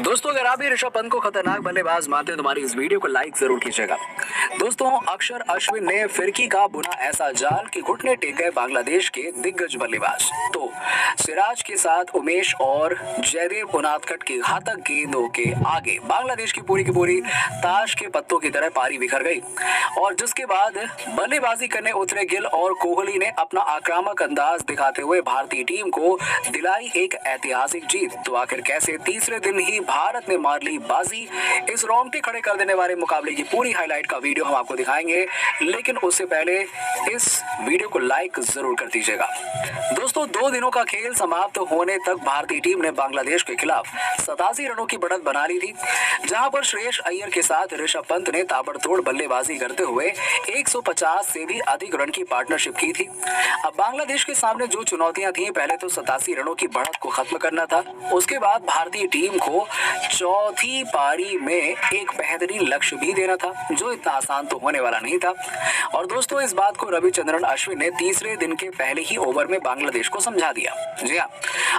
दोस्तों अगर आप भी ऋषभ पंत को खतरनाक बल्लेबाज मानते हैं तो हमारी इस वीडियो को लाइक जरूर कीजिएगा। दोस्तों अक्षर अश्विन ने फिरकी का बुना ऐसा जाल कि घुटने टेक गए बांग्लादेश के दिग्गज बल्लेबाज। तो सिराज के साथ उमेश और जयदेव उनादकट की घातक गेंदों के आगे बांग्लादेश की पूरी ताश के पत्तों की तरह पारी बिखर गई और जिसके बाद बल्लेबाजी करने उतरे गिल और कोहली ने अपना आक्रामक अंदाज दिखाते हुए भारतीय टीम को दिलाई एक ऐतिहासिक जीत। तो आखिर कैसे तीसरे दिन ही भारत ने मार ली बाजी, इस रोंगटे खड़े कर देने वाले मुकाबले की पूरी हाईलाइट का वीडियो हम आपको दिखाएंगे, लेकिन उससे पहले इस वीडियो को लाइक जरूर कर दीजिएगा। दोस्तों 2 दिनों का खेल समाप्त होने तक भारतीय टीम ने बांग्लादेश के खिलाफ 87 रनों की बढ़त बना ली थी, जहां पर श्रेयस अय्यर के साथ ऋषभ पंत ने ताबड़तोड़ बल्लेबाजी करते हुए 150 से भी अधिक रन की पार्टनरशिप की थी। अब बांग्लादेश के सामने जो चुनौतियां थी, पहले तो 87 रनों की बढ़त को खत्म करना था, उसके बाद भारतीय टीम को चौथी पारी में एक बेहतरीन लक्ष्य भी देना था, जो इतना आसान तो होने वाला नहीं था। और दोस्तों इस बात को रविचंद्रन अश्विन ने तीसरे दिन के पहले ही ओवर में बांग्लादेश को समझा दिया। जी हाँ,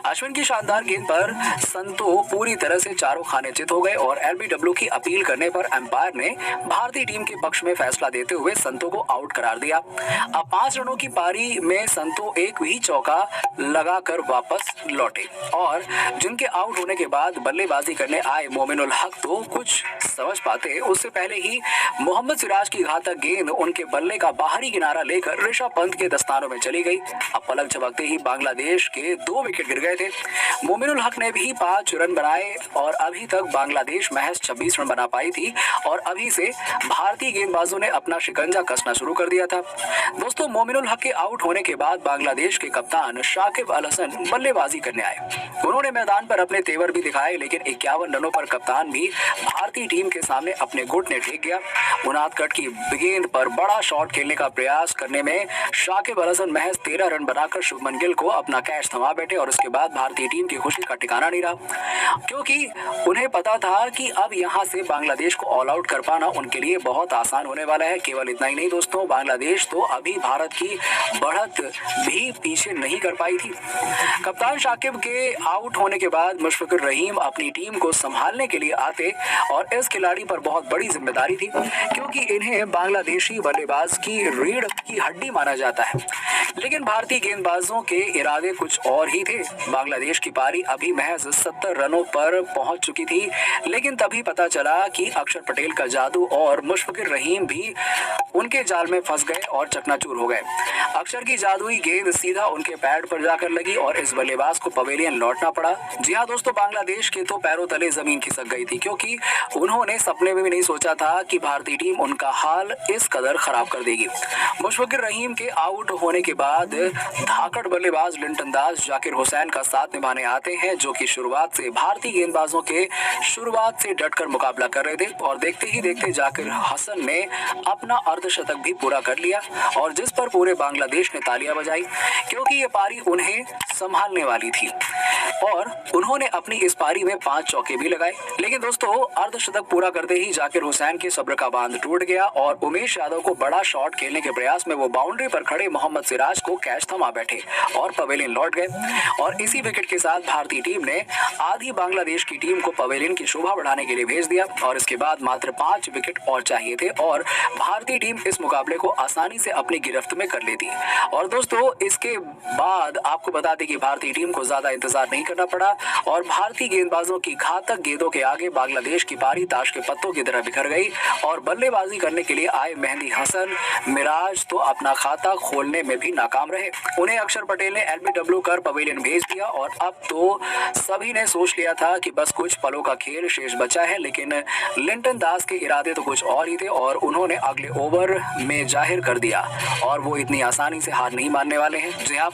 अश्विन की शानदार गेंद पर संतो पूरी तरह से चारों खाने चित हो गए और एलबीडब्ल्यू की अपील करने पर अंपायर ने भारतीय टीम के पक्ष में फैसला देते हुए संतो को आउट करार दिया। अब 5 रनों की पारी में संतो एक भी चौका लगाकर वापस लौटे और जिनके आउट होने के बाद बल्लेबाजी करने आए मोमिनुल हक तो कुछ समझ पाते उससे पहले ही मोहम्मद सिराज की घातक गेंद उनके बल्ले का बाहरी किनारा लेकर ऋषभ पंत के दस्तानों में चली गई। अब पलक झपकते ही बांग्लादेश के 2 विकेट गिर गए थे। मोमिनुल हक ने भी 5 रन बनाए और अभी तक बांग्लादेश महज 26 रन बना पाई थी और अभी से भारतीय गेंदबाजों ने अपना शिकंजा कसना शुरू कर दिया था। दोस्तों मोमिनुल हक के आउट होने के बाद बांग्लादेश के कप्तान शाकिब अल हसन बल्लेबाजी करने आए। उन्होंने मैदान पर अपने तेवर भी दिखाए, लेकिन 51 रनों पर कप्तान भी भारतीय टीम के सामने अपने घुटने टेक गया। उनादकट की गेंद पर बड़ा शॉट खेलने का प्रयास करने में शाकिब अल हसन महज 13 रन बनाकर शुभमन गिल को अपना कैच थमा बैठे और उसके बाद भारतीय टीम की खुशी का ठिकाना नहीं रहा, क्योंकि उन्हें पता था कि अब यहां से बांग्लादेश को ऑल आउट कर पाना उनके लिए बहुत आसान होने वाला है। केवल इतना ही नहीं दोस्तों, बांग्लादेश तो अभी भारत की बढ़त भी पीछे नहीं कर पाई थी। कप्तान शाकिब के आउट होने के बाद मुशफिकुर रहीम अपनी टीम को संभालने के लिए आते और इस खिलाड़ी पर बहुत बड़ी जिम्मेदारी थी, क्योंकि इन्हें बांग्लादेशी बल्लेबाज की रीढ़ की हड्डी माना जाता है। लेकिन भारतीय गेंदबाजों के इरादे कुछ और ही थे। बांग्लादेश की पारी अभी महज 70 रनों पर पहुंच चुकी थी, लेकिन तभी पता चला कि अक्षर पटेल का जादू और मुशफिकुर रहीम भी उनके जाल में फंस गए और चकनाचूर हो गए। अक्षर की जादुई गेंद सीधा उनके पैड पर जाकर लगी और इस बल्लेबाज को पवेलियन लौटना पड़ा। जी हाँ दोस्तों, बांग्लादेश के तो पैरों तले जमीन खिसक गई थी, क्योंकि उन्होंने सपने में भी नहीं सोचा था कि भारतीय टीम उनका हाल इस कदर खराब कर देगी। मुशफिकुर रहीम के आउट होने के बाद धाकड़ बल्लेबाज लिंटन दास जाकिर हुसैन का साथ निभाने आते हैं, जो कि शुरुआत से भारतीय गेंदबाजों के शुरुआत से डटकर मुकाबला कर रहे थे और देखते ही देखते जाकिर हसन ने अपना अर्धशतक भी पूरा कर लिया और जिस पर पूरे बांग्लादेश ने तालियां बजाई, क्योंकि ये पारी उन्हें संभालने वाली थी और उन्होंने अपनी इस पारी में 5 चौके भी लगाए। लेकिन दोस्तों अर्धशतक पूरा करते ही जाकिर हुसैन के सब्र का बांध टूट गया और उमेश यादव को बड़ा शॉट खेलने के प्रयास में वो बाउंड्री पर खड़े मोहम्मद सिराज को कैच थमा बैठे और पवेलियन लौट गए और इसी विकेट के साथ भारतीय टीम ने आधी बांग्लादेश की टीम को पवेलियन की शोभा बढ़ाने के लिए भेज दिया और इसके बाद मात्र 5 विकेट और चाहिए थे और भारतीय टीम इस मुकाबले को आसानी से अपनी गिरफ्त में कर लेती। और दोस्तों इसके बाद आपको बता दें कि भारतीय टीम को ज्यादा इंतजार नहीं करना पड़ा और भारतीय गेंदबाजों की घातक गेंदों के आगे बांग्लादेश की पारी ताश के पत्तों की तरह बिखर गई और बल्लेबाजी करने के लिए आए मेहंदी हसन मिराज तो अपना खाता खोलने में भी नाकाम रहे। उन्हें अक्षर पटेल ने एलबीडब्ल्यू कर पवेलियन भेज दिया और अब तो सभी ने सोच लिया था कि बस कुछ पलों का खेल शेष बचा है, लेकिन लिंटन दास के इरादे तो कुछ और ही थे और उन्होंने अगले ओवर में जाहिर कर दिया और वो इतनी आसानी से हार नहीं मानने वाले हैं। जी हाँ,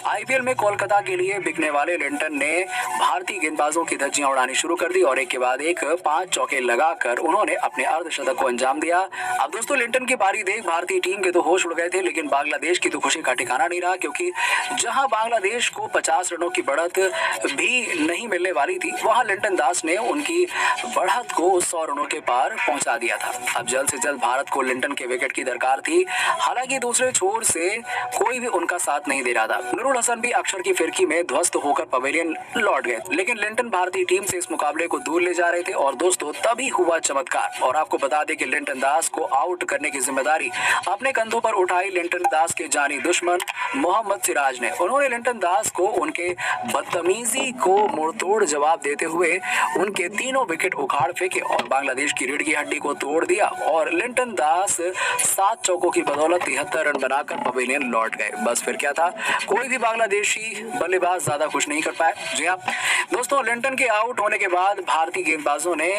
आईपीएल में कोलकाता के लिए बिकने वाले लिंटन ने भारतीय गेंदबाजों की धज्जियां उड़ानी शुरू कर दी और एक के बाद एक 5 चौके लगाकर उन्होंने अपने अर्धशतक को अंजाम दिया। अब दोस्तों लिंटन की पारी देख भारतीय टीम के तो होश उड़ गए थे, लेकिन बांग्लादेश की तो खुशी का ठिकाना नहीं रहा, क्योंकि जहां बांग्लादेश को 50 रनों की बढ़त भी नहीं मिलने वाली थी, वहां लिंटन दास ने उनकी बढ़त को 100 रनों के पार पहुंचा दिया था। अब जल्द से जल्द भारत को लिंटन के विकेट की दरकार थी, हालांकि दूसरे छोर से कोई भी उनका साथ नहीं दे रहा था। नूरुल हसन भी अक्षर की फिरकी में ध्वस्त होकर पवेलियन लौट गए, लेकिन लिंटन भारतीय टीम से इस मुकाबले को दूर ले जा रहे थे और दोस्तों तभी हुआ चमत्कार। और आपको बता दें कि लिंटन दास को आउट करने की जिम्मेदारी अपने कंधों पर उठाई लिंटन दास के जानी दुश्मन मोहम्मद सिराज ने। उन्होंने लिंटन दास को उनके बदतमीजी को मुंहतोड़ जवाब देते हुए उनके तीनों विकेट उखाड़ फेंके और बांग्लादेश की रीढ़ की हड्डी को तोड़ दिया और लिंटन दास 7 चौकों की बदौलत 73 रन बनाकर पवेलियन लौट गए। बस फिर क्या था, कोई भी बांग्लादेशी बल्लेबाज ज्यादा कुछ नहीं कर पाए। जी हाँ दोस्तों, लिंटन के आउट होने के बाद भारतीय गेंदबाजों ने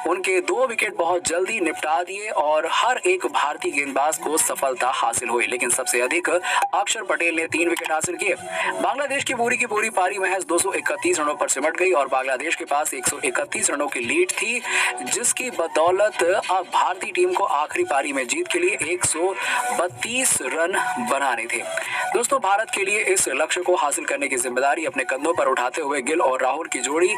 उनके 2 विकेट बहुत जल्दी निपटा दिए और हर एक भारतीय गेंदबाज को सफलता हासिल हुई, लेकिन सबसे अधिक अक्षर पटेल ने 3 विकेट हासिल किए। बांग्लादेश की पूरी पारी महज 231 रनों पर सिमट गई और बांग्लादेश के पास 131 रनों की लीड थी, जिसकी बदौलत अब भारतीय टीम को आखिरी पारी में जीत के लिए 132 रन बनाने थे। दोस्तों, भारत के लिए इस लक्ष्य को हासिल करने की जिम्मेदारी अपने कंधों पर उठाते हुए गिल और राहुल की जोड़ी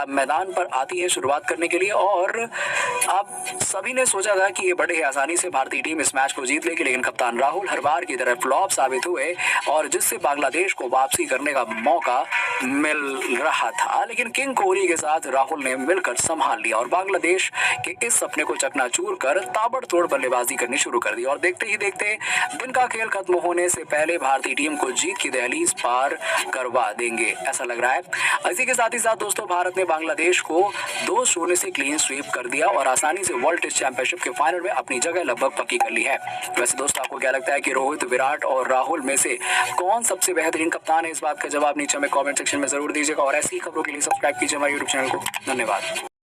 मैदान पर आती है शुरुआत करने के लिए। और अब सभी ने सोचा था कि ये बड़े ही आसानी से भारतीय टीम इस मैच को जीत लेगी, लेकिन कप्तान राहुल हर बार की तरह फ्लॉप साबित हुए और जिससे बांग्लादेश को वापसी करने का मौका मिल रहा था, लेकिन किंग कोहली के साथ राहुल ने मिलकर संभाल लिया और बांग्लादेश के इस सपने को चकनाचूर कर ताबड़तोड़ बल्लेबाजी करनी शुरू कर दी। और देखते ही देखते दिन का खेल खत्म होने से पहले भारतीय टीम को जीत की दहलीज पार करवा देंगे, ऐसा लग रहा है। इसी के साथ ही साथ दोस्तों, भारत ने बांग्लादेश को 2-0 से क्लीन स्वीप कर दिया और आसानी से वर्ल्ड टेस्ट चैंपियनशिप के फाइनल में अपनी जगह लगभग पक्की कर ली है। वैसे दोस्तों, आपको क्या लगता है कि रोहित, विराट और राहुल में से कौन सबसे बेहतरीन कप्तान है? इस बात का जवाब नीचे में कमेंट सेक्शन में जरूर दीजिएगा और ऐसी खबरों के लिए सब्सक्राइब कीजिए हमारे यूट्यूब चैनल को। धन्यवाद।